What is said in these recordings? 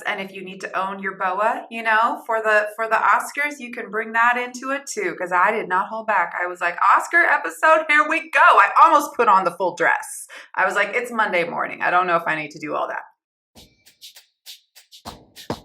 And if you need to own your boa, for the Oscars, you can bring that into it too. Because I did not hold back. I was like, Oscar episode, here we go. I almost put on the full dress. I was like, it's Monday morning. I don't know if I need to do all that.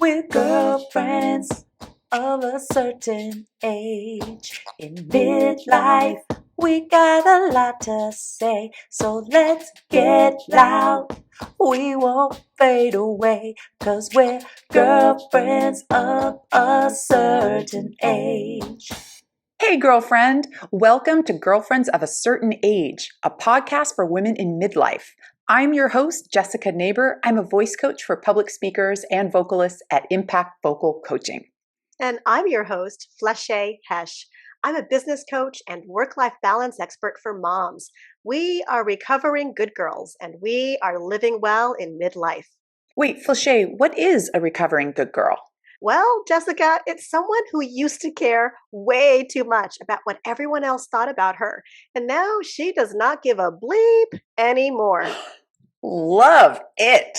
We're girlfriends of a certain age. In midlife, we got a lot to say. So let's get loud. We won't fade away. 'Cause we're girlfriends of a certain age. Hey, girlfriend. Welcome to Girlfriends of a Certain Age, a podcast for women in midlife. I'm your host, Jessica Neighbor. I'm a voice coach for public speakers and vocalists at Impact Vocal Coaching. And I'm your host, Fleshay Hesh. I'm a business coach and work-life balance expert for moms. We are recovering good girls, and we are living well in midlife. Wait, Fleshay, what is a recovering good girl? Well, Jessica, it's someone who used to care way too much about what everyone else thought about her. And now she does not give a bleep anymore. Love it.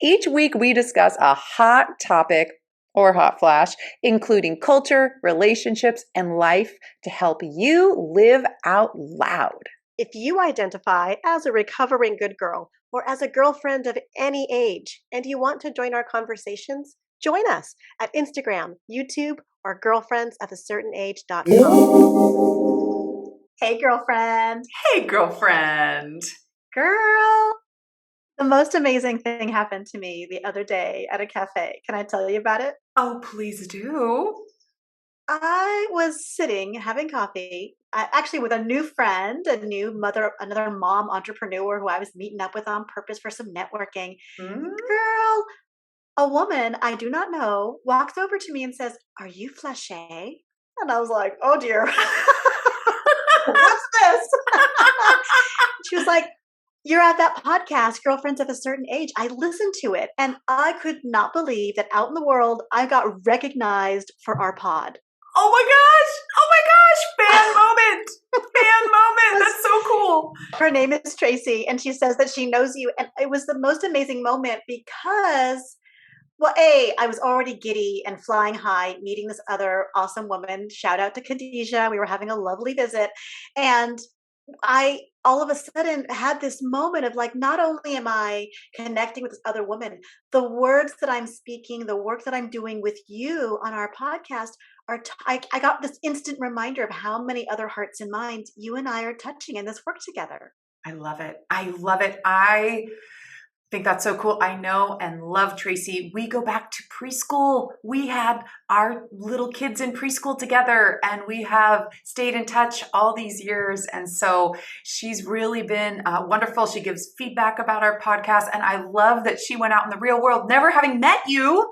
Each week we discuss a hot topic or hot flash, including culture, relationships, and life to help you live out loud. If you identify as a recovering good girl or as a girlfriend of any age and you want to join our conversations, join us at Instagram, YouTube, or girlfriendsofacertainage.com. Hey, girlfriend. Hey, girlfriend. Girl, the most amazing thing happened to me the other day at a cafe. Can I tell you about it? Oh, please do. I was sitting having coffee, actually with a new friend, another mom entrepreneur who I was meeting up with on purpose for some networking. Girl, a woman I do not know walks over to me and says, "Are you Fleshay?" And I was like, "Oh dear, what's this?" She was like, "You're at that podcast, Girlfriends of a Certain Age. I listened to it, and I could not believe that out in the world, I got recognized for our pod." Oh my gosh, fan moment. Fan moment. That's so cool. Her name is Tracy, and she says that she knows you. And it was the most amazing moment because, well, I was already giddy and flying high, meeting this other awesome woman. Shout out to Khadijah. We were having a lovely visit. And I all of a sudden had this moment of like, not only am I connecting with this other woman, the words that I'm speaking, the work that I'm doing with you on our podcast I got this instant reminder of how many other hearts and minds you and I are touching in this work together. I love it. I love it. I think that's so cool. I know and love Tracy. We go back to preschool. We had our little kids in preschool together and we have stayed in touch all these years. And so she's really been wonderful. She gives feedback about our podcast. And I love that she went out in the real world, never having met you.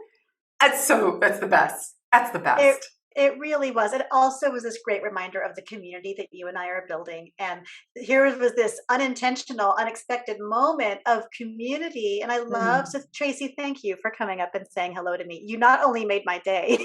That's the best. That's the best. It really was. It also was this great reminder of the community that you and I are building. And here was this unintentional, unexpected moment of community. And I love, so Tracy, thank you for coming up and saying hello to me. You not only made my day,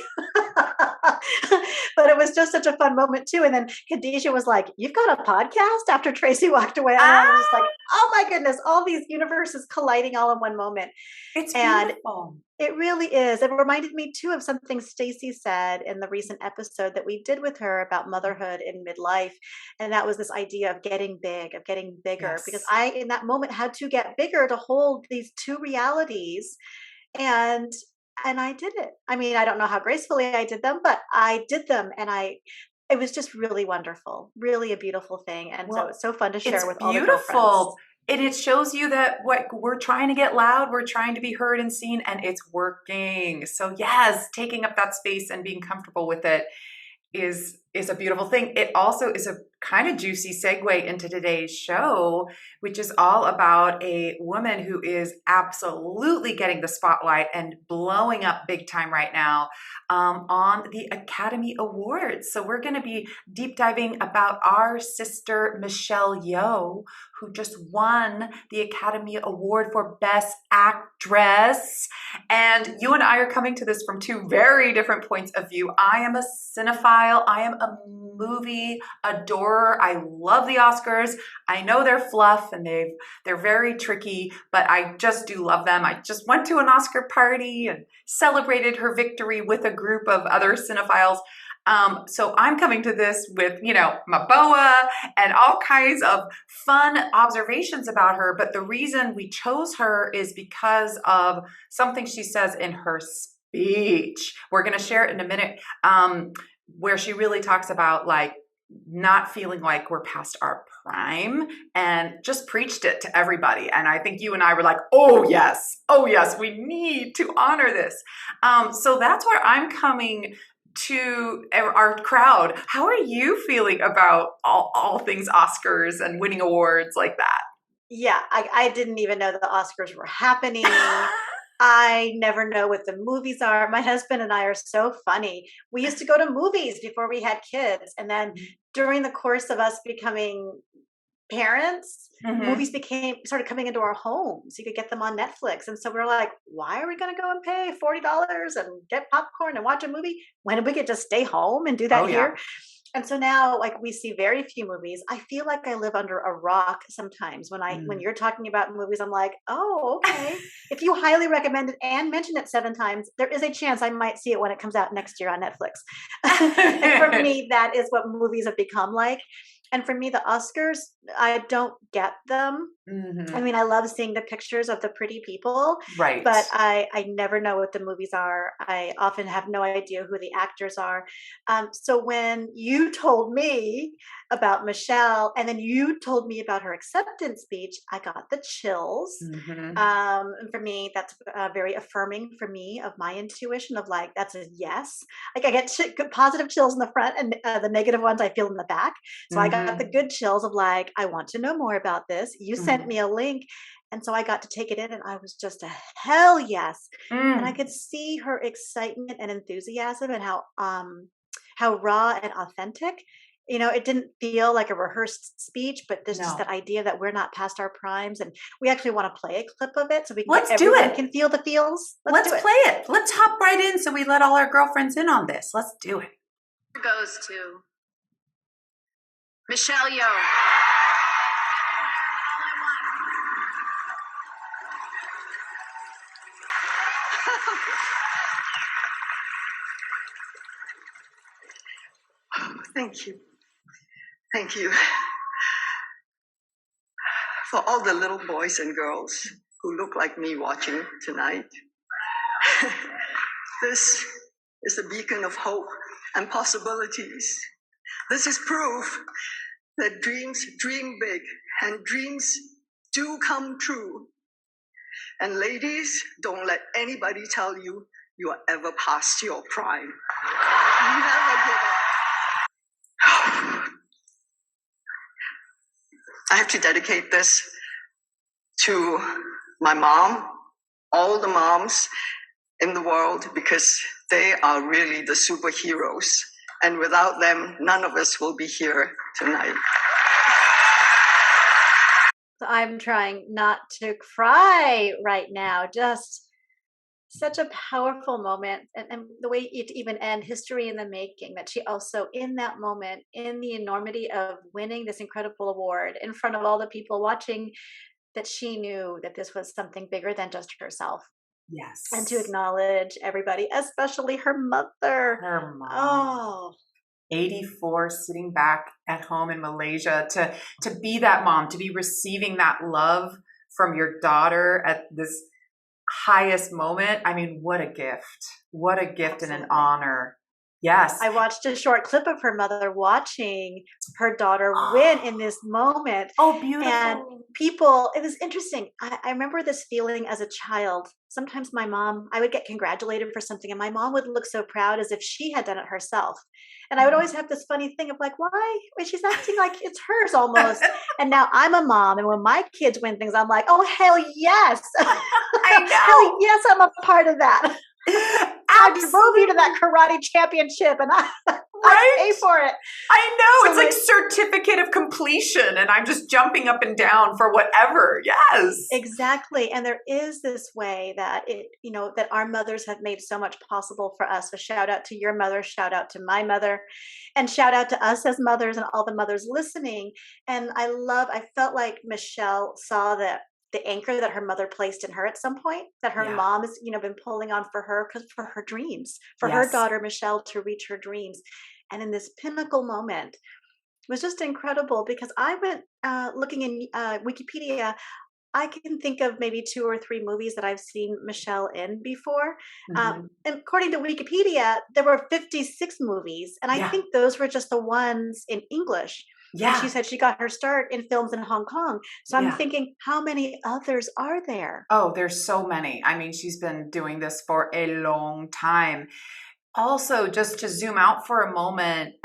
but it was just such a fun moment too. And then Khadijah was like, "You've got a podcast?" after Tracy walked away. And I was just like, oh my goodness, all these universes colliding all in one moment. It's beautiful. It really is. It reminded me too of something Stacey said in the recent episode that we did with her about motherhood in midlife. And that was this idea of getting big, of getting bigger, Yes. because I, in that moment, had to get bigger to hold these two realities. And I did it. I mean, I don't know how gracefully I did them, but I did them. And it was just really wonderful, really a beautiful thing. And so it's so fun to share with all the girlfriends. And it shows you that what we're trying to get loud, we're trying to be heard and seen, and it's working. So yes, taking up that space and being comfortable with it is a beautiful thing. It also is a kind of juicy segue into today's show, which is all about a woman who is absolutely getting the spotlight and blowing up big time right now on the Academy Awards. So we're going to be deep diving about our sister, Michelle Yeoh, who just won the Academy Award for Best Actress. And you and I are coming to this from two very different points of view. I am a cinephile. I am a movie adorer. I love the Oscars. I know they're fluff and they're very tricky, but I just do love them. I just went to an Oscar party and celebrated her victory with a group of other cinephiles. So I'm coming to this with, my boa and all kinds of fun observations about her. But the reason we chose her is because of something she says in her speech. We're going to share it in a minute, where she really talks about like not feeling like we're past our prime, and just preached it to everybody. And I think you and I were like, oh yes, we need to honor this. So that's where I'm coming to our crowd. How are you feeling about all things Oscars and winning awards like that? Yeah, I didn't even know the Oscars were happening. I never know what the movies are. My husband and I are so funny. We used to go to movies before we had kids. And then during the course of us becoming parents, movies started coming into our homes. You could get them on Netflix. And so we were like, why are we going to go and pay $40 and get popcorn and watch a movie when we could just stay home and do that here? And so now, like, we see very few movies. I feel like I live under a rock sometimes when you're talking about movies. I'm like, oh, okay. If you highly recommend it and mention it 7 times, there is a chance I might see it when it comes out next year on Netflix. And for me, that is what movies have become like. And for me, the Oscars, I don't get them. I mean, I love seeing the pictures of the pretty people, right? But I never know what the movies are. I often have no idea who the actors are. So when you told me about Michelle, and then you told me about her acceptance speech, I got the chills. And for me, that's very affirming for me of my intuition of like, that's a yes. Like I get positive chills in the front, and the negative ones I feel in the back. So I got the good chills of like, I want to know more about this. You sent me a link. And so I got to take it in, and I was just a hell yes. And I could see her excitement and enthusiasm, and how raw and authentic. It didn't feel like a rehearsed speech, but there's just that idea that we're not past our primes, and we actually want to play a clip of it so we can everyone can feel the feels. Let's play it. Let's hop right in so we let all our girlfriends in on this. Let's do it. Goes to Michelle Yeoh. Thank you. Thank you for all the little boys and girls who look like me watching tonight. This is a beacon of hope and possibilities. This is proof that dreams dream big and dreams do come true. And ladies, don't let anybody tell you you are ever past your prime. Never give up. I have to dedicate this to my mom, all the moms in the world, because they are really the superheroes. And without them, none of us will be here tonight. I'm trying not to cry right now. Just such a powerful moment. And the way it even end history in the making, that she also in that moment, in the enormity of winning this incredible award in front of all the people watching, that she knew that this was something bigger than just herself. Yes. And to acknowledge everybody, especially her mother. Her mom. Oh. 84, sitting back at home in Malaysia to be that mom, to be receiving that love from your daughter at this highest moment. I mean, what a gift. What a gift. Absolutely. And an honor. Yes. I watched a short clip of her mother watching her daughter win in this moment. Oh, beautiful. And people, it was interesting. I remember this feeling as a child. Sometimes my mom, I would get congratulated for something, and my mom would look so proud as if she had done it herself. And I would always have this funny thing of like, why? She's acting like it's hers almost. And now I'm a mom, and when my kids win things, I'm like, oh, hell yes. I know. Hell yes, I'm a part of that. I drove you to that karate championship, and I pay Right? for it. I know. So It's like certificate of completion, and I'm just jumping up and down for whatever. Yes. exactly. And there is this way that that our mothers have made so much possible for us. So shout out to your mother, shout out to my mother, and shout out to us as mothers and all the mothers listening. And I felt like Michelle saw the anchor that her mother placed in her at some point, that her Yeah. mom has, been pulling on for her, because for her dreams, for her Yes. daughter Michelle to reach her dreams. And in this pinnacle moment, it was just incredible, because I went looking in Wikipedia. I can think of maybe 2 or 3 movies that I've seen Michelle in before. Mhm. And according to Wikipedia, there were 56 movies, and I Yeah. think those were just the ones in English. And she Yeah. said she got her start in films in Hong Kong. So I'm Yeah. thinking, how many others are there? Oh, there's so many. I mean, she's been doing this for a long time. Also, just to zoom out for a moment,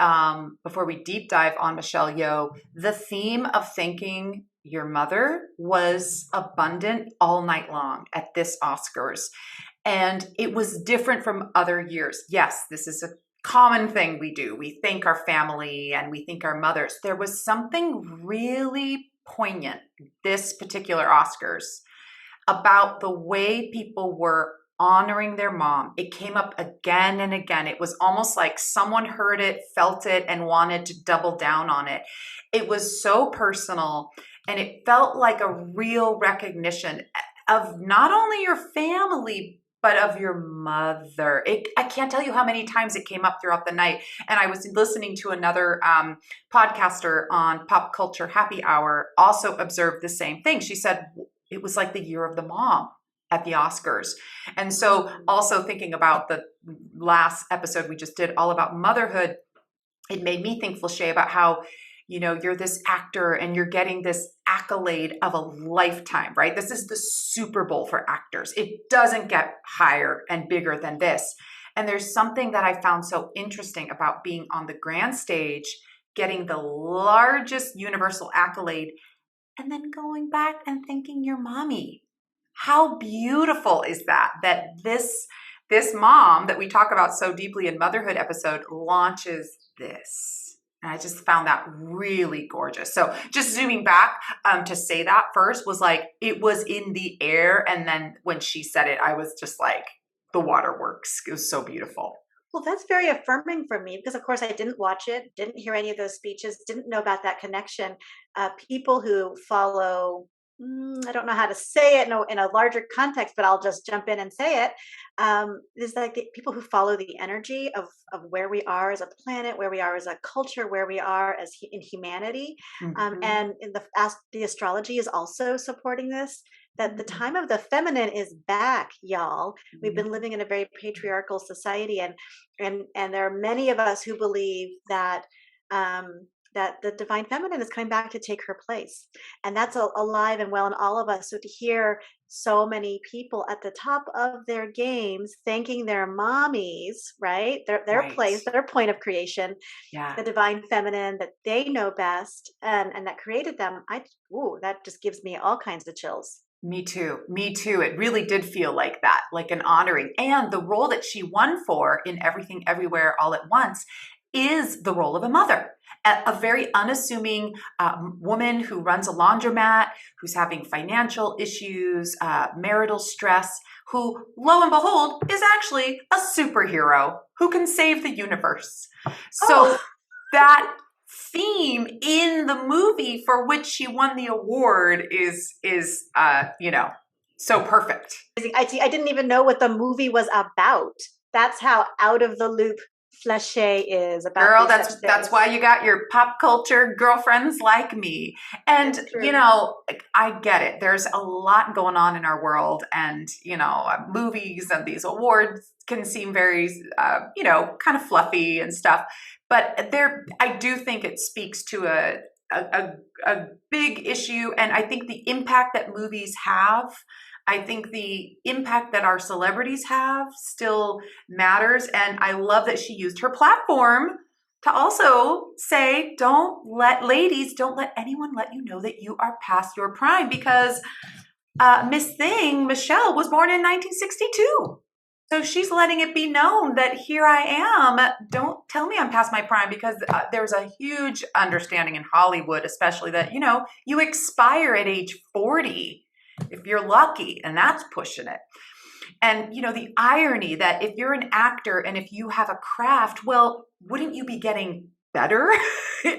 before we deep dive on Michelle Yeoh, the theme of thanking your mother was abundant all night long at this Oscars. And it was different from other years. Yes, this is a common thing we do. We thank our family and we thank our mothers. There was something really poignant this particular Oscars about the way people were honoring their mom. It came up again and again. It was almost like someone heard it, felt it, and wanted to double down on it. It was so personal, and it felt like a real recognition of not only your family, but of your mother. I can't tell you how many times it came up throughout the night. And I was listening to another podcaster on Pop Culture Happy Hour also observed the same thing. She said it was like the year of the mom at the Oscars. And so also thinking about the last episode we just did all about motherhood, it made me think, Felicia, about how, you're this actor and you're getting this accolade of a lifetime, right? This is the Super Bowl for actors. It doesn't get higher and bigger than this. And there's something that I found so interesting about being on the grand stage, getting the largest universal accolade, and then going back and thanking your mommy. How beautiful is that? That this mom that we talk about so deeply in motherhood episode launches this. And I just found that really gorgeous. So just zooming back to say that first was like, it was in the air. And then when she said it, I was just like, the waterworks. It was so beautiful. Well, that's very affirming for me, because, of course, I didn't watch it, didn't hear any of those speeches, didn't know about that connection. People who follow, I don't know how to say it in a larger context, but I'll just jump in and say it. Is like the people who follow the energy of where we are as a planet, where we are as a culture, where we are as in humanity. Mm-hmm. And in the astrology is also supporting this, that the time of the feminine is back, y'all. We've been living in a very patriarchal society, and there are many of us who believe that that the divine feminine is coming back to take her place, and that's alive and well in all of us. So to hear so many people at the top of their games thanking their mommies, right, their Right. place, their point of creation, Yeah. the divine feminine that they know best, and that created them, that just gives me all kinds of chills. Me too. Me too. It really did feel like that, like an honoring. And the role that she won for in Everything Everywhere All at Once is the role of a mother, a very unassuming woman who runs a laundromat, who's having financial issues, marital stress, who, lo and behold, is actually a superhero who can save the universe. So that theme in the movie for which she won the award is so perfect. I didn't even know what the movie was about. That's how out of the loop Fleche is about. Girl, that's why you got your pop culture girlfriends like me. And I get it. There's a lot going on in our world, and movies and these awards can seem very kind of fluffy and stuff. But I do think it speaks to a big issue, and I think the impact that movies have, I think the impact that our celebrities have still matters. And I love that she used her platform to also say, don't let anyone let you know that you are past your prime, because Michelle was born in 1962. So she's letting it be known that here I am. Don't tell me I'm past my prime, because there's a huge understanding in Hollywood, especially that, you expire at age 40 if you're lucky, and that's pushing it. And, the irony that if you're an actor and if you have a craft, well, wouldn't you be getting better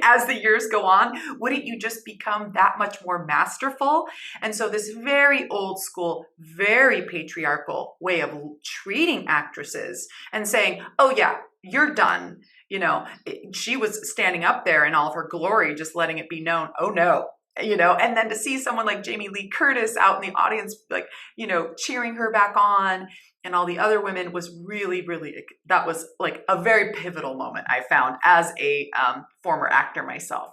as the years go on? Wouldn't you just become that much more masterful? And so this very old school, very patriarchal way of treating actresses and saying, oh yeah, you're done. She was standing up there in all of her glory, just letting it be known, oh no. And then to see someone like Jamie Lee Curtis out in the audience, like, cheering her back on, and all the other women, was really, really, that was like a very pivotal moment, I found, as a former actor myself.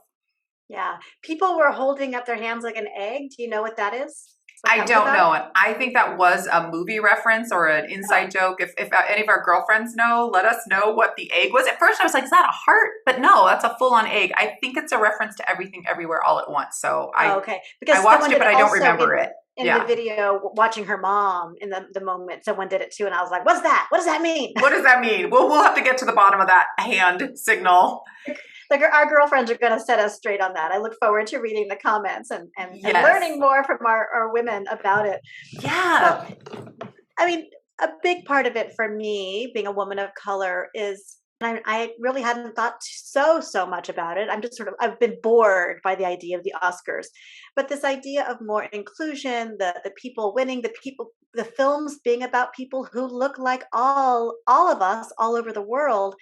Yeah. People were holding up their hands like an egg. Do you know what that is? What I that was don't about? know. And I think that was a movie reference or an inside joke. If any of our girlfriends know, let us know what the egg was. At first I was like, is that a heart? But no, that's a full-on egg. I think it's a reference to Everything Everywhere All at Once. So Okay. Because I watched someone it, did but I don't also remember it. in Yeah. the video, watching her mom in the moment, someone did it too. And I was like, what's that? What does that mean? What does that mean? Well, we'll have to get to the bottom of that hand signal. Like our girlfriends are going to set us straight on that. I look forward to reading the comments and Yes. learning more from our women about it. Yeah. Well, I mean, a big part of it for me, being a woman of color, is I really hadn't thought so much about it. I've been bored by the idea of the Oscars, but this idea of more inclusion, the people winning, the films being about people who look like all of us all over the world.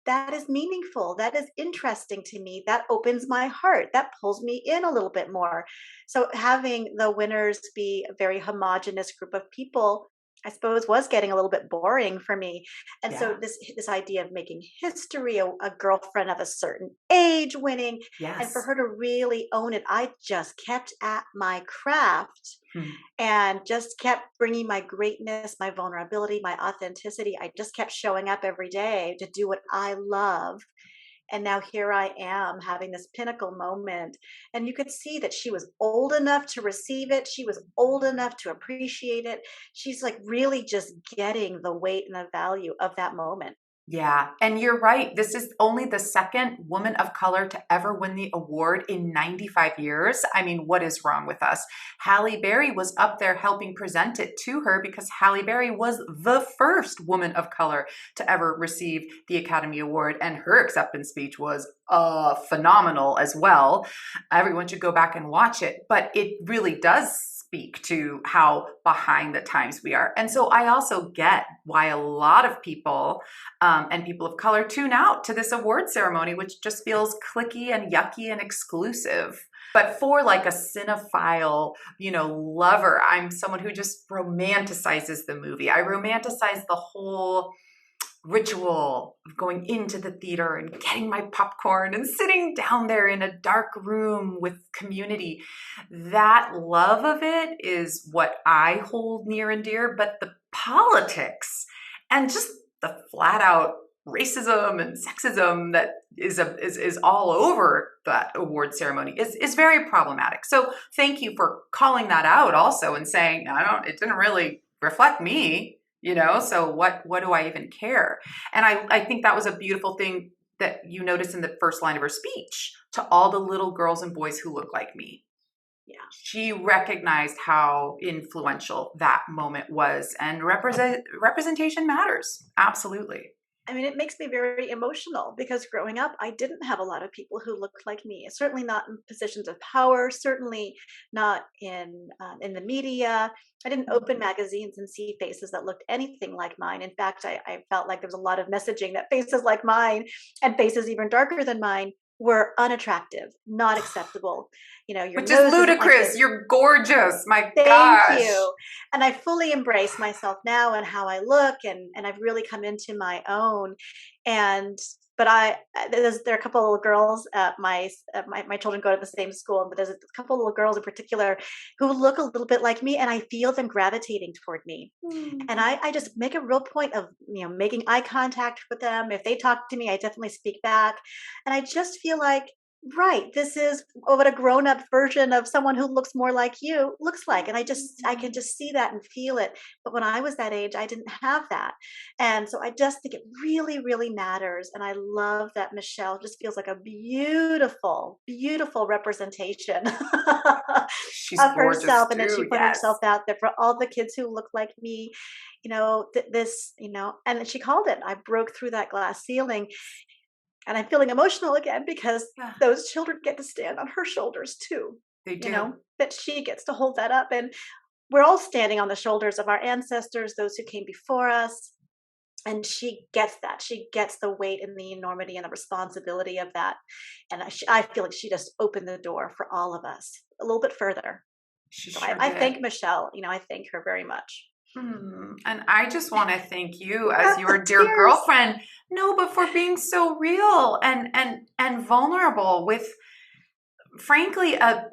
That is meaningful. That is interesting to me. That opens my heart. That pulls me in a little bit more. So having the winners be a very homogenous group of people, I suppose, was getting a little bit boring for me. And so Yeah. this idea of making history, a girlfriend of a certain age winning, and for Yes. her to really own it, I just kept at my craft Hmm. and just kept bringing my greatness, my vulnerability, my authenticity. I just kept showing up every day to do what I love. And now here I am having this pinnacle moment. And you could see that she was old enough to receive it. She was old enough to appreciate it. She's like really just getting the weight and the value of that moment. Yeah, and you're right. This is only the second woman of color to ever win the award in 95 years. I mean, what is wrong with us? Halle Berry was up there helping present it to her, because Halle Berry was the first woman of color to ever receive the Academy Award, and her acceptance speech was phenomenal as well. Everyone should go back and watch it, but it really does speak to how behind the times we are. And so I also get why a lot of people and people of color tune out to this award ceremony, which just feels cliquey and yucky and exclusive. But for like a cinephile, lover, I'm someone who just romanticizes the movie. I romanticize the whole ritual of going into the theater and getting my popcorn and sitting down there in a dark room with community. That love of it is what I hold near and dear, but the politics and just the flat out racism and sexism that is all over that award ceremony is very problematic. So thank you for calling that out also and saying, it didn't really reflect me. So what do I even care? And I think that was a beautiful thing that you notice in the first line of her speech to all the little girls and boys who look like me. Yeah. She recognized how influential that moment was, and representation matters. Absolutely. I mean, it makes me very emotional because growing up, I didn't have a lot of people who looked like me. Certainly not in positions of power. Certainly not in the media. I didn't open magazines and see faces that looked anything like mine. In fact, I felt like there was a lot of messaging that faces like mine and faces even darker than mine were unattractive, not acceptable. Your Which nose is isn't like ludicrous. this. You're gorgeous. My Thank gosh. you. And I fully embrace myself now and how I look, and I've really come into my own. And but there are a couple of girls at my children go to the same school, but there's a couple of little girls in particular who look a little bit like me, and I feel them gravitating toward me. And I just make a real point of making eye contact with them. If they talk to me, I definitely speak back, and I just feel like Right. This is what a grown-up version of someone who looks more like you looks like. And I can just see that and feel it. But when I was that age, I didn't have that. And so I just think it really, really matters. And I love that Michelle just feels like a beautiful, beautiful representation She's of gorgeous herself. And then she too. put Yes. herself out there for all the kids who look like me, this, and then she called it. I broke through that glass ceiling. And I'm feeling emotional again because Yeah, those children get to stand on her shoulders too, they do. that she gets to hold that up. And we're all standing on the shoulders of our ancestors, those who came before us. And she gets that. She gets the weight and the enormity and the responsibility of that. And I feel like she just opened the door for all of us a little bit further. She So sure I did. thank Michelle. I thank her very much. And I just want to thank you as your dear Tears. girlfriend. No, but for being so real and vulnerable with, frankly, an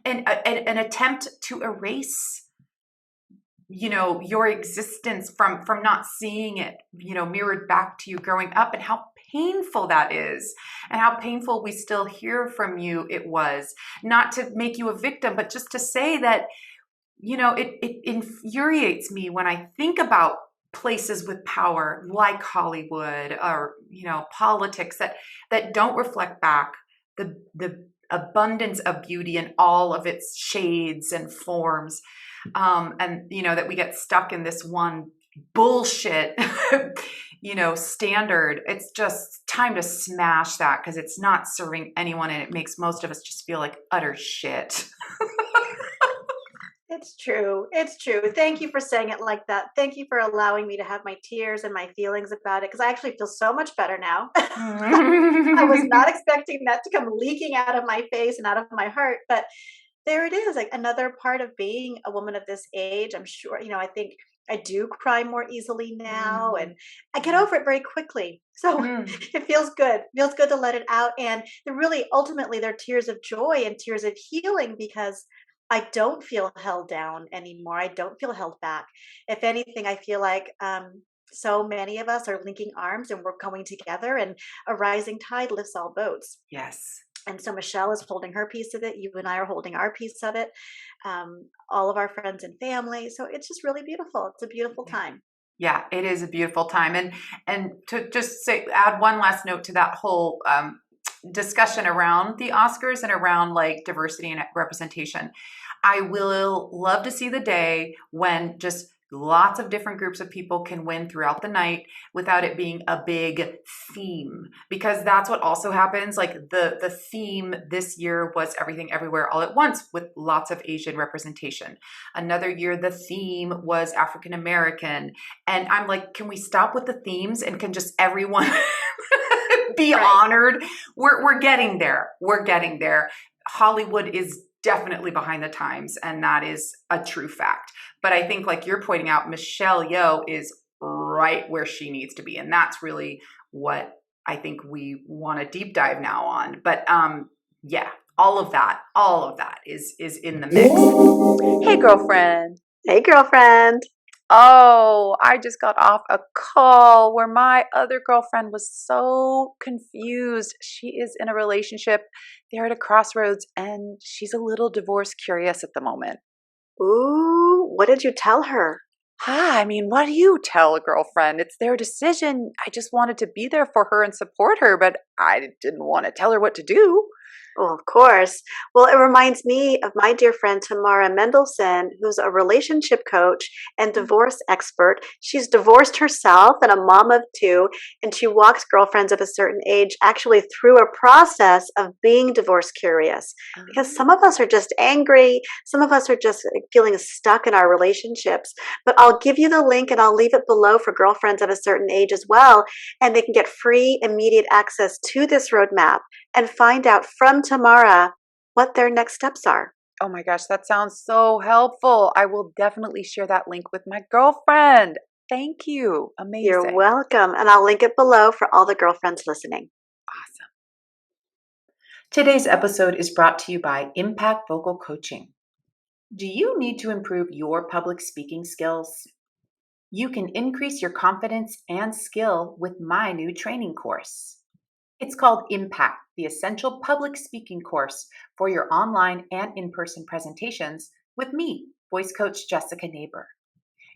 attempt to erase, your existence from not seeing it, mirrored back to you growing up, and how painful that is, and how painful we still hear from you. It was not to make you a victim, but just to say that, it infuriates me when I think about places with power like Hollywood or, politics that don't reflect back the abundance of beauty in all of its shades and forms. And, that we get stuck in this one bullshit, standard. It's just time to smash that because it's not serving anyone and it makes most of us just feel like utter shit. It's true. It's true. Thank you for saying it like that. Thank you for allowing me to have my tears and my feelings about it because I actually feel so much better now. I was not expecting that to come leaking out of my face and out of my heart, but there it is, like another part of being a woman of this age. I'm sure, I think I do cry more easily now and I get over it very quickly. So it feels good. Feels good to let it out. And ultimately they're tears of joy and tears of healing because I don't feel held down anymore. I don't feel held back. If anything, I feel like so many of us are linking arms and we're going together, and a rising tide lifts all boats. Yes. And so Michelle is holding her piece of it. You and I are holding our piece of it. All of our friends and family. So it's just really beautiful. It's a beautiful time. Yeah, it is a beautiful time. And to just add one last note to that whole discussion around the Oscars and around like diversity and representation, I will love to see the day when just lots of different groups of people can win throughout the night without it being a big theme, because that's what also happens. Like the theme this year was Everything Everywhere All at Once with lots of Asian representation. Another year the theme was African American, and I'm like, can we stop with the themes and can just everyone be honored? We're getting there. We're getting there. Hollywood is definitely behind the times, and that is a true fact. But I think, like you're pointing out, Michelle Yeoh is right where she needs to be, and that's really what I think we want to deep dive now on. But yeah, all of that is in the mix. Hey, girlfriend. Hey, girlfriend. Oh, I just got off a call where my other girlfriend was so confused. She is in a relationship. They're at a crossroads and she's a little divorce curious at the moment. Ooh, what did you tell her? I mean, what do you tell a girlfriend? It's their decision. I just wanted to be there for her and support her, but I didn't want to tell her what to do. Well, of course. Well, it reminds me of my dear friend Tamara Mendelson, who's a relationship coach and divorce expert. She's divorced herself and a mom of two, and she walks girlfriends of a certain age actually through a process of being divorce curious. Because some of us are just angry, some of us are just feeling stuck in our relationships. But I'll give you the link and I'll leave it below for girlfriends of a certain age as well, and they can get free, immediate access to this roadmap and find out from Tamara what their next steps are. Oh my gosh, that sounds so helpful. I will definitely share that link with my girlfriend. Thank you. Amazing. You're welcome. And I'll link it below for all the girlfriends listening. Awesome. Today's episode is brought to you by Impact Vocal Coaching. Do you need to improve your public speaking skills? You can increase your confidence and skill with my new training course. It's called Impact, the Essential Public Speaking course for your online and in-person presentations with me, voice coach Jessica Neighbor.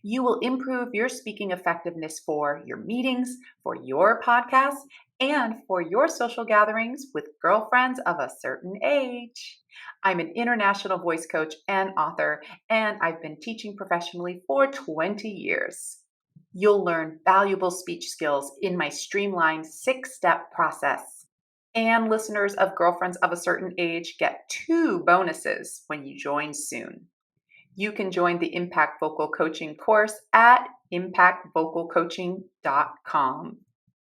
You will improve your speaking effectiveness for your meetings, for your podcasts, and for your social gatherings with girlfriends of a certain age. I'm an international voice coach and author, and I've been teaching professionally for 20 years. You'll learn valuable speech skills in my streamlined 6-step process. And listeners of Girlfriends of a Certain Age get 2 bonuses when you join soon. You can join the Impact Vocal Coaching course at impactvocalcoaching.com.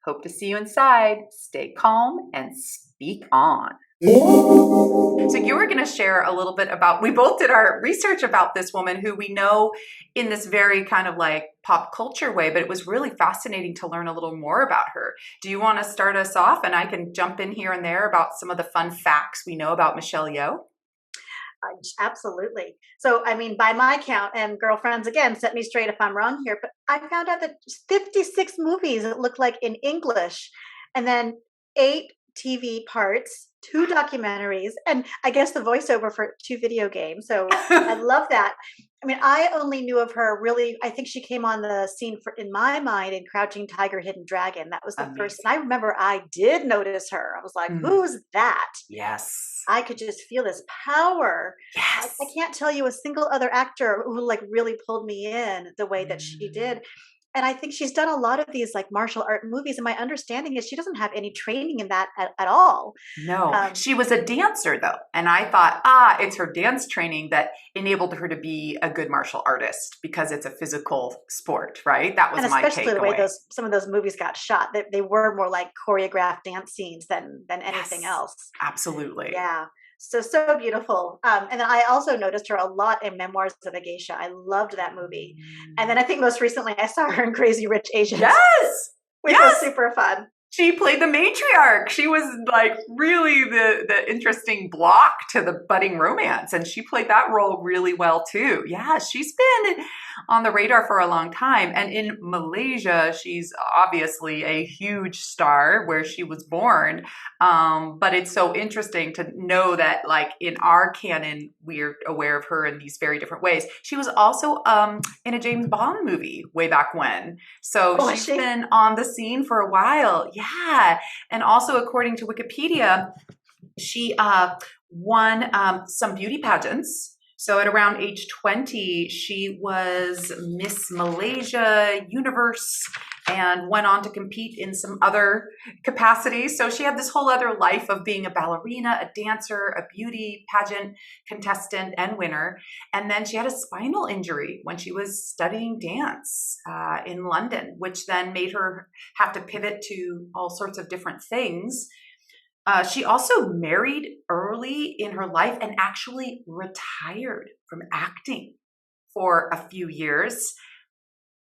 Hope to see you inside. Stay calm and speak on. So you were going to share a little bit about, we both did our research about this woman who we know in this very kind of like pop culture way, but it was really fascinating to learn a little more about her. Do you want to start us off? And I can jump in here and there about some of the fun facts we know about Michelle Yeoh. Absolutely. So, I mean, by my count, and girlfriends, again, set me straight if I'm wrong here, but I found out that 56 movies that look like in English, and then 8 TV parts, 2 documentaries, and I guess the voiceover for 2 video games. So I love that. I mean, I only knew of her really, I think she came on the scene in my mind in Crouching Tiger, Hidden Dragon. That was the first. And I remember I did notice her. I was like, who's that? Yes. I could just feel this power. Yes. I can't tell you a single other actor who like really pulled me in the way that she did. And I think she's done a lot of these like martial art movies. And my understanding is she doesn't have any training in that at all. No, she was a dancer though. And I thought, it's her dance training that enabled her to be a good martial artist because it's a physical sport, right? That was my takeaway. Especially the way some of those movies got shot. They were more like choreographed dance scenes than anything else. Absolutely. Yeah. So beautiful. And then I also noticed her a lot in Memoirs of a Geisha. I loved that movie. And then I think most recently I saw her in Crazy Rich Asians. Yes. Which was super fun. She played the matriarch. She was like really the interesting block to the budding romance. And she played that role really well too. Yeah, she's been on the radar for a long time. And in Malaysia, she's obviously a huge star where she was born. But it's so interesting to know that like in our canon, we're aware of her in these very different ways. She was also in a James Bond movie way back when. So she's been on the scene for a while. Yeah. And also, according to Wikipedia, she won some beauty pageants. So at around age 20, she was Miss Malaysia Universe and went on to compete in some other capacities. So she had this whole other life of being a ballerina, a dancer, a beauty pageant contestant and winner. And then she had a spinal injury when she was studying dance in London, which then made her have to pivot to all sorts of different things. She also married early in her life and actually retired from acting for a few years,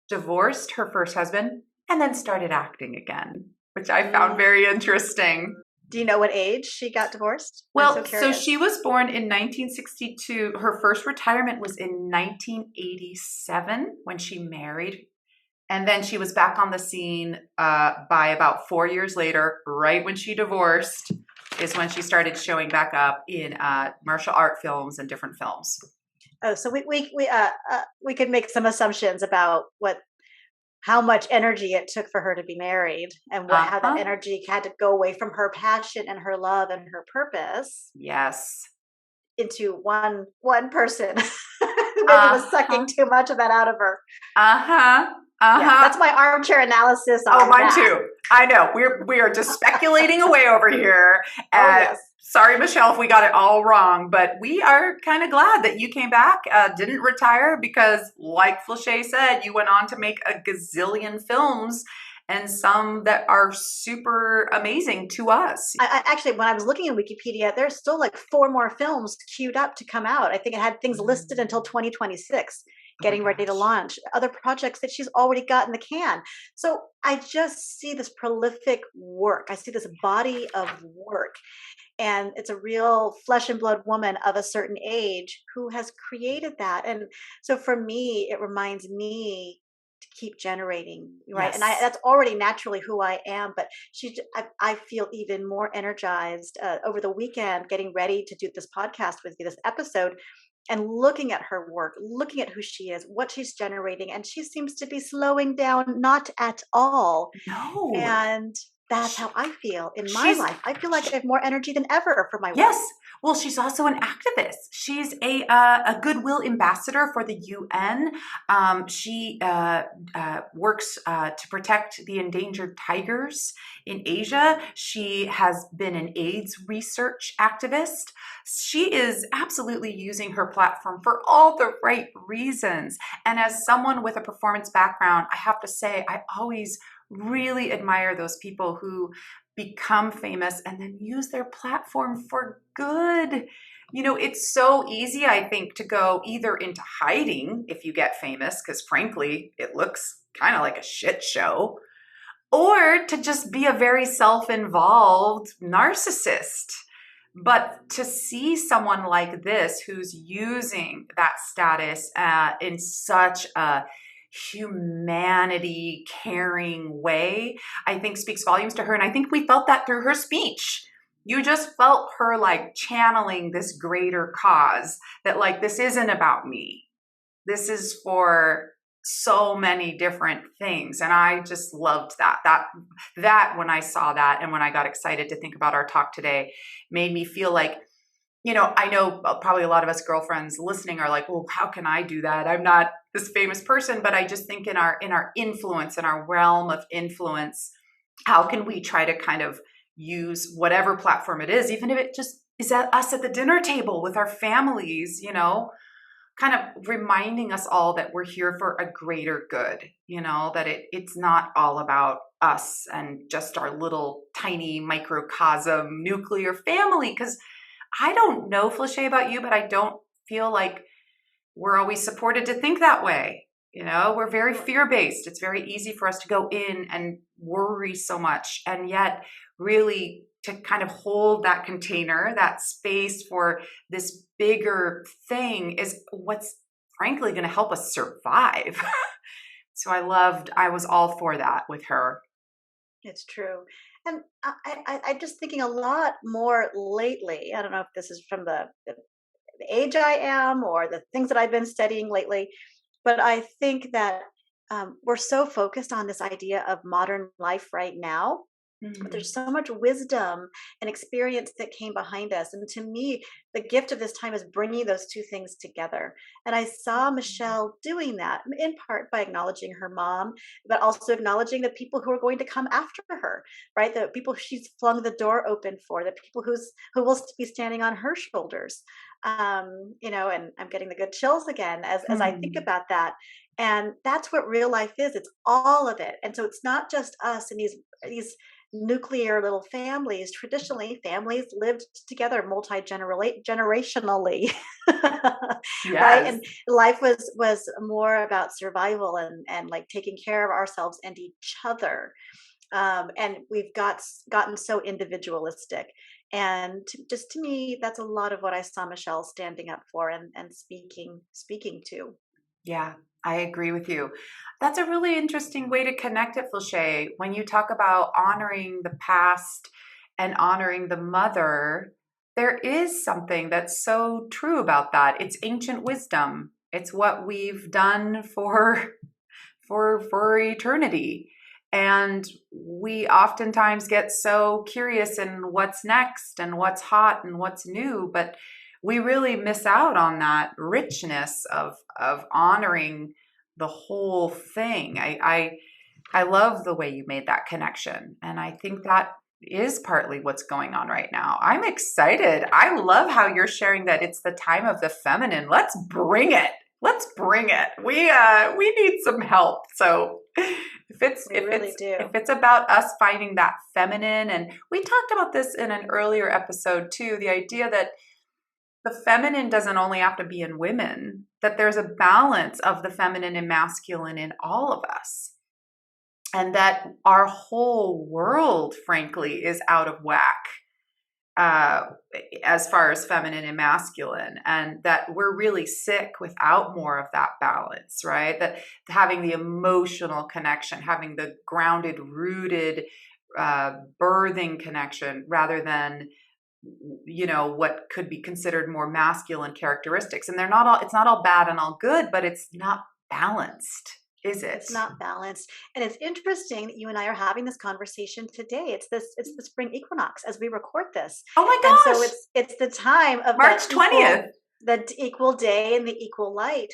divorced her first husband, and then started acting again, which I found very interesting. Do you know what age she got divorced? Well, so she was born in 1962. Her first retirement was in 1987 when she married. And then she was back on the scene by about 4 years later, right when she divorced, is when she started showing back up in martial art films and different films. Oh, so we could make some assumptions about how much energy it took for her to be married, and how that energy had to go away from her passion and her love and her purpose. Yes. Into one person. Maybe was sucking too much of that out of her. Yeah, that's my armchair analysis. Oh, mine too. I know. We are just speculating away over here. Yes. Sorry, Michelle, if we got it all wrong, but we are kind of glad that you came back, didn't retire, because like Flachet said, you went on to make a gazillion films and some that are super amazing to us. I actually, when I was looking in Wikipedia, there's still like 4 more films queued up to come out. I think it had things listed until 2026. Getting ready to launch other projects that she's already got in the can. So I just see this prolific work. I see this body of work, and it's a real flesh and blood woman of a certain age who has created that. And so for me, it reminds me to keep generating, right? And Yes. that's already naturally who I am, but I feel even more energized over the weekend getting ready to do this podcast with you, this episode, and looking at her work, looking at who she is, what she's generating, and she seems to be slowing down, not at all. No. And that's Sh- how I feel in my She's life. I feel like I have more energy than ever for my work. Yes. Well, she's also an activist. She's a goodwill ambassador for the UN. She works to protect the endangered tigers in Asia. She has been an AIDS research activist. She is absolutely using her platform for all the right reasons. And as someone with a performance background, I have to say, I always really admire those people who become famous and then use their platform for good. You know, it's so easy, I think, to go either into hiding if you get famous, because frankly, it looks kind of like a shit show, or to just be a very self involved narcissist. But to see someone like this who's using that status in such a humanity caring way, I think speaks volumes to her. And I think we felt that through her speech. You just felt her like channeling this greater cause that, like, this isn't about me. This is for so many different things. And I just loved that when I saw that and when I got excited to think about our talk today, made me feel like, you know, I know probably a lot of us girlfriends listening are like, well, how can I do that? I'm not this famous person. But I just think in our influence, in our realm of influence, how can we try to kind of use whatever platform it is, even if it just is at us at the dinner table with our families, you know, kind of reminding us all that we're here for a greater good, you know, that it's not all about us and just our little tiny microcosm nuclear family. Because I don't know, Felicia, about you, but I don't feel like we're always supported to think that way. You know, we're very fear-based. It's very easy for us to go in and worry so much. And yet, really, to kind of hold that container, that space for this bigger thing is what's frankly going to help us survive. So I was all for that with her. It's true. And I'm just thinking a lot more lately. I don't know if this is from the age I am or the things that I've been studying lately, but I think that we're so focused on this idea of modern life right now. But Mm. there's so much wisdom and experience that came behind us. And to me, the gift of this time is bringing those two things together. And I saw Michelle doing that in part by acknowledging her mom, but also acknowledging the people who are going to come after her, right? The people she's flung the door open for, the people who will be standing on her shoulders. You know, and I'm getting the good chills again as I think Hmm. about that. And that's what real life is. It's all of it. And so it's not just us and these nuclear little families. Traditionally, families lived together generationally, right? Yes. And life was more about survival and like taking care of ourselves and each other. And we've gotten so individualistic. And just to me, that's a lot of what I saw Michelle standing up for and speaking to. Yeah, I agree with you. That's a really interesting way to connect it, Felicia. When you talk about honoring the past and honoring the mother, there is something that's so true about that. It's ancient wisdom. It's what we've done for for eternity. And we oftentimes get so curious in what's next and what's hot and what's new, but we really miss out on that richness of honoring the whole thing. I love the way you made that connection. And I think that is partly what's going on right now. I'm excited. I love how you're sharing that it's the time of the feminine. Let's bring it. Let's bring it. We need some help. So We really if do. it's about us finding that feminine, and we talked about this in an earlier episode too, the idea that the feminine doesn't only have to be in women, that there's a balance of the feminine and masculine in all of us. And that our whole world, frankly, is out of whack. uh, as far as feminine and masculine, and that we're really sick without more of that balance, right? That having the emotional connection, having the grounded, rooted, birthing connection rather than, you know, what could be considered more masculine characteristics. And they're not all, it's not all bad and all good, but it's not balanced, is it? It's not balanced. And it's interesting that you and I are having this conversation today. It's the spring equinox as we record this. Oh my And so gosh. it's the time of March 20th. the equal day and the equal light.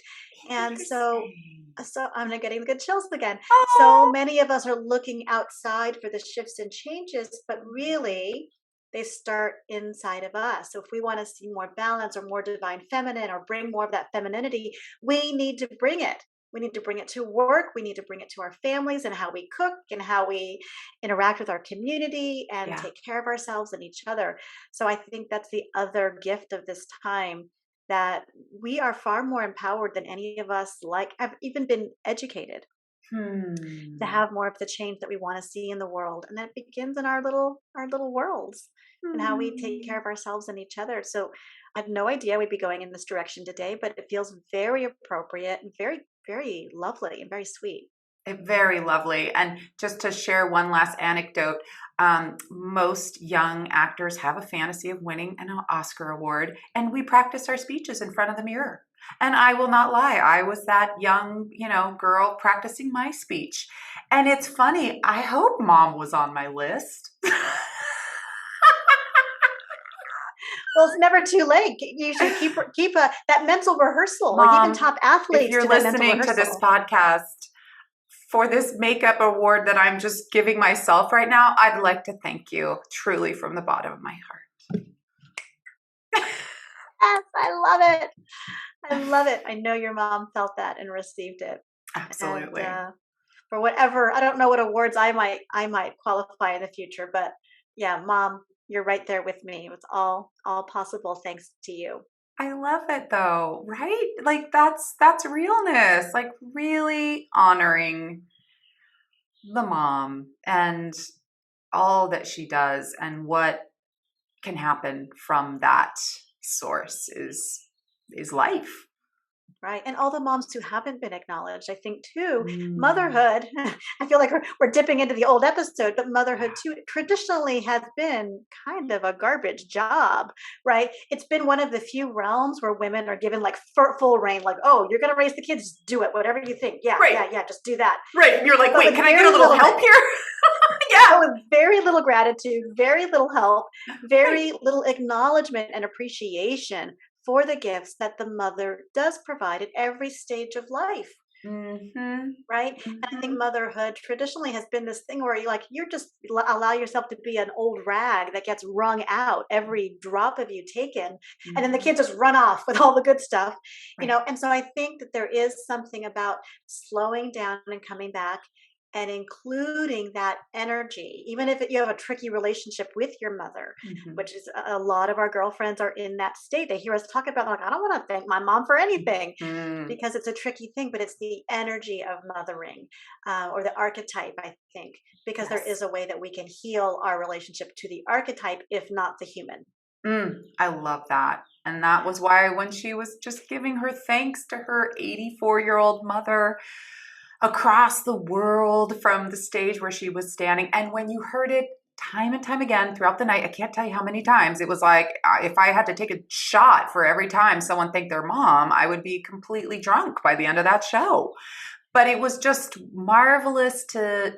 And Interesting. so I'm getting the good chills again. So Oh, many of us are looking outside for the shifts and changes, but really they start inside of us. So if we want to see more balance or more divine feminine or bring more of that femininity, we need to bring it. We need to bring it to work. We need to bring it to our families and how we cook and how we interact with our community and yeah. take care of ourselves and each other. So I think that's the other gift of this time, that we are far more empowered than any of us like have even been educated to Hmm. have more of the change that we want to see in the world. And that begins in our little worlds and how we take care Hmm. of ourselves and each other. So I had no idea we'd be going in this direction today, but it feels very appropriate and very, very lovely and very sweet. Very lovely. And just to share one last anecdote, most young actors have a fantasy of winning an Oscar award, and we practice our speeches in front of the mirror. And I will not lie, I was that young, you know, girl practicing my speech. And it's funny, I hope mom was on my list. Well, it's never too late. You should keep that mental rehearsal. Like even Mom, top if athletes you're do that mental listening to this rehearsal. podcast, for this makeup award that I'm just giving myself right now, I'd like to thank you truly from the bottom of my Yes, I love it. I heart. love it. I know your mom felt that and received it. And Absolutely. for whatever, I don't know what awards I might qualify in the future, but yeah, mom, you're right there with me. It's all possible thanks to you. I love it though, right? Like that's realness, like really honoring the mom and all that she does and what can happen from that source is life. Right. And all the moms who haven't been acknowledged, I think too, Mm, motherhood, I feel like we're dipping into the old episode, but motherhood too traditionally has been kind of a garbage job, right? It's been one of the few realms where women are given like full reign, like, oh, you're going to raise the kids, do it, whatever you think. Yeah, right, yeah, yeah, just do that. right. And you're like, But wait, with can I get a very little little, help here? Yeah, but with very little gratitude, very little help, right. very little acknowledgement and appreciation for the gifts that the mother does provide at every stage of life, Mm-hmm. right? And I think Mm-hmm. motherhood traditionally has been this thing where you're just allow yourself to be an old rag that gets wrung out every drop of you taken, and then the Mm-hmm. kids just run off with all the good stuff, Right. and so I think that there is something about slowing down and coming back and including that energy, even if you have a tricky relationship with your mother, Mm-hmm. which is a lot of our girlfriends are in that state. They hear us talk about, like, I don't want to thank my mom for anything, Mm, because it's a tricky thing, but it's the energy of mothering, or the archetype, I think, because there yes. is a way that we can heal our relationship to the archetype, if not the human. I love that. And that was why when she was just giving her thanks to her 84-year-old mother across the world from the stage where she was standing, and when you heard it time and time again throughout the night, I can't tell you how many times, it was like if I had to take a shot for every time someone thanked their mom, I would be completely drunk by the end of that show. But it was just marvelous to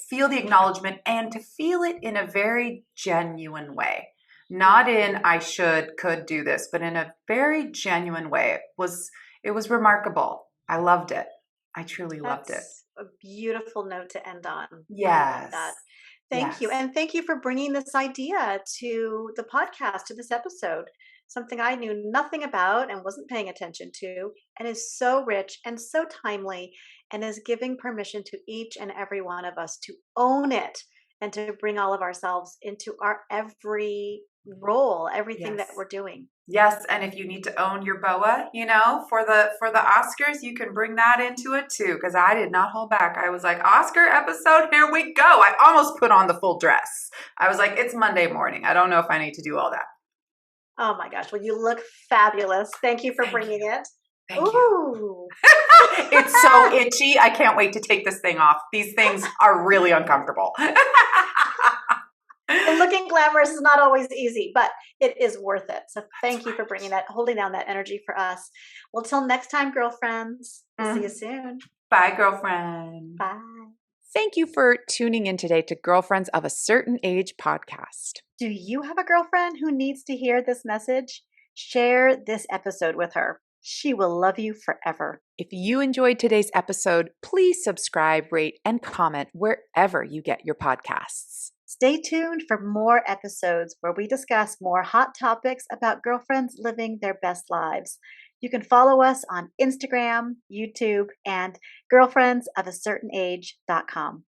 feel the acknowledgement and to feel it in a very genuine way. Not in Mhm. I should could do this, but in a very genuine way. It was remarkable. I loved it. I truly loved it. That's a beautiful note to end on. I love that. Yes. Thank you. Yes. And thank you for bringing this idea to the podcast, to this episode. Something I knew nothing about and wasn't paying attention to, and is so rich and so timely, and is giving permission to each and every one of us to own it and to bring all of ourselves into our every roll everything that Yes. we're doing. Yes, and if you need to own your boa, for the Oscars, you can bring that into it too. Because I did not hold back. I was like, Oscar episode, here we go. I almost put on the full dress. I was like, it's Monday morning. I don't know if I need to do all that. Oh my gosh! Well, you look fabulous. Thank you for Thank bringing you. it. Thank you. Ooh. It's so itchy. I can't wait to take this thing off. These things are really uncomfortable. And looking glamorous is not always easy, but it is worth it. So thank you for bringing that, holding down that energy for us. Well, till next time, girlfriends. We'll see you soon. Bye, girlfriend. Bye. Thank you for tuning in today to Girlfriends of a Certain Age podcast. Do you have a girlfriend who needs to hear this message? Share this episode with her. She will love you forever. If you enjoyed today's episode, please subscribe, rate, and comment wherever you get your podcasts. Stay tuned for more episodes where we discuss more hot topics about girlfriends living their best lives. You can follow us on Instagram, YouTube, and girlfriendsofacertainage.com.